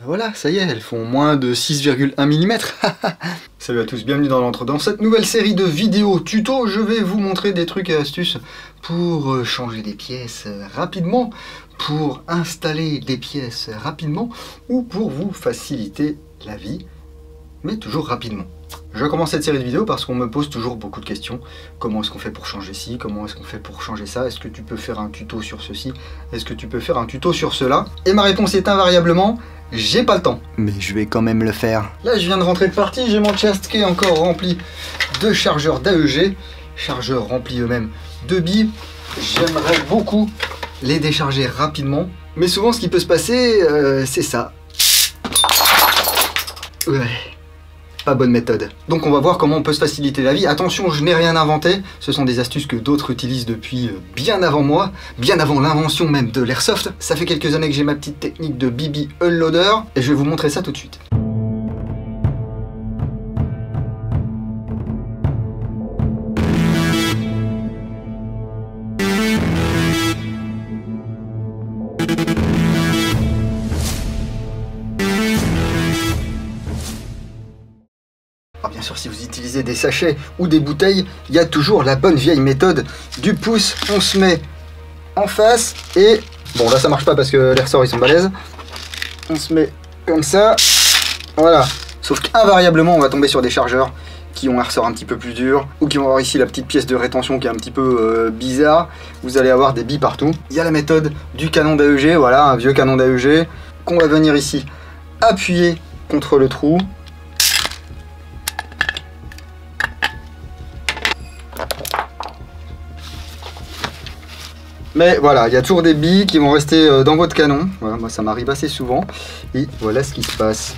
Voilà, ça y est, elles font moins de 6,1 mm. Salut à tous, bienvenue dans l'entre. Dans cette nouvelle série de vidéos tuto, je vais vous montrer des trucs et astuces pour changer des pièces rapidement, pour installer des pièces rapidement ou pour vous faciliter la vie, mais toujours rapidement. Je commence cette série de vidéos parce qu'on me pose toujours beaucoup de questions. Comment est-ce qu'on fait pour changer ci? Comment est-ce qu'on fait pour changer ça? Est-ce que tu peux faire un tuto sur ceci? Est-ce que tu peux faire un tuto sur cela? Et ma réponse est invariablement, j'ai pas le temps. Mais je vais quand même le faire. Là, je viens de rentrer de partie, j'ai mon chest qui est encore rempli de chargeurs d'AEG. Chargeurs remplis eux-mêmes de billes. J'aimerais beaucoup les décharger rapidement. Mais souvent, ce qui peut se passer, c'est ça. Ouais. Pas bonne méthode. Donc on va voir comment on peut se faciliter la vie. Attention, je n'ai rien inventé. Ce sont des astuces que d'autres utilisent depuis bien avant moi, bien avant l'invention même de l'airsoft. Ça fait quelques années que j'ai ma petite technique de BB Unloader et je vais vous montrer ça tout de suite. Alors bien sûr, si vous utilisez des sachets ou des bouteilles, il y a toujours la bonne vieille méthode du pouce. On se met en face et... Bon, là ça marche pas parce que les ressorts ils sont balèzes. On se met comme ça. Voilà. Sauf qu'invariablement, on va tomber sur des chargeurs qui ont un ressort un petit peu plus dur ou qui vont avoir ici la petite pièce de rétention qui est un petit peu bizarre. Vous allez avoir des billes partout. Il y a la méthode du canon d'AEG, voilà, un vieux canon d'AEG qu'on va venir ici appuyer contre le trou. Mais voilà, il y a toujours des billes qui vont rester dans votre canon. Voilà, moi ça m'arrive assez souvent. Et voilà ce qui se passe.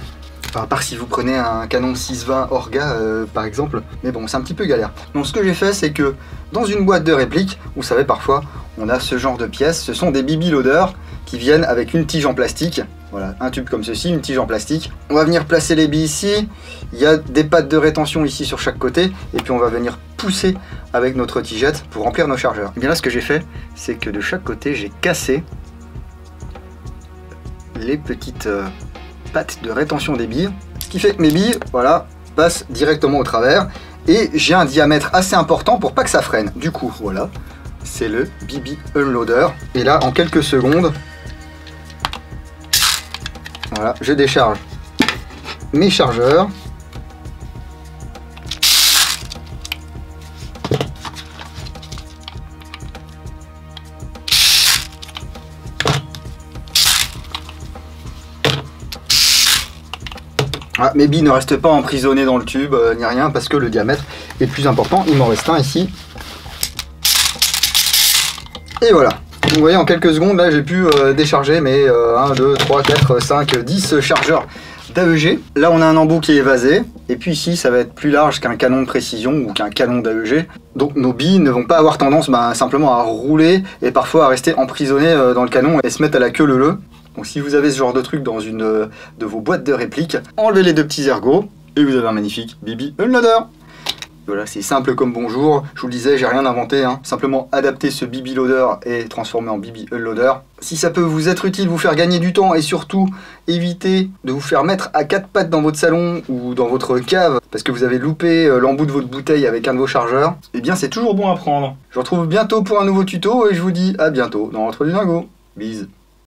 Enfin, à part si vous prenez un canon 620 Orga par exemple. Mais bon, c'est un petit peu galère. Donc ce que j'ai fait, c'est que dans une boîte de réplique, vous savez parfois, on a ce genre de pièces. Ce sont des BB loaders qui viennent avec une tige en plastique. Voilà, un tube comme ceci, une tige en plastique. On va venir placer les billes ici. Il y a des pattes de rétention ici sur chaque côté. Et puis on va venir pousser avec notre tigette pour remplir nos chargeurs. Et bien là, ce que j'ai fait, c'est que de chaque côté, j'ai cassé les petites pattes de rétention des billes. Ce qui fait que mes billes, voilà, passent directement au travers. Et j'ai un diamètre assez important pour pas que ça freine. Du coup, voilà, c'est le BB Unloader. Et là, en quelques secondes, voilà, je décharge mes chargeurs. Ah, mes billes ne restent pas emprisonnées dans le tube ni rien parce que le diamètre est plus important. Il m'en reste un ici. Et voilà. Donc, vous voyez, en quelques secondes, là, j'ai pu décharger mes 1, 2, 3, 4, 5, 10 chargeurs d'AEG. Là, on a un embout qui est évasé. Et puis ici, ça va être plus large qu'un canon de précision ou qu'un canon d'AEG. Donc nos billes ne vont pas avoir tendance simplement à rouler et parfois à rester emprisonnées dans le canon et se mettre à la queue leu-leu. Donc si vous avez ce genre de truc dans une de vos boîtes de réplique, enlevez les deux petits ergots et vous avez un magnifique BB Unloader. Voilà, c'est simple comme bonjour. Je vous le disais, j'ai rien inventé, hein. Simplement adapter ce BB Loader et transformer en BB Unloader. Si ça peut vous être utile, vous faire gagner du temps et surtout éviter de vous faire mettre à quatre pattes dans votre salon ou dans votre cave parce que vous avez loupé l'embout de votre bouteille avec un de vos chargeurs, eh bien c'est toujours bon à prendre. Je vous retrouve bientôt pour un nouveau tuto et je vous dis à bientôt dans l'entre du dingo. Bise.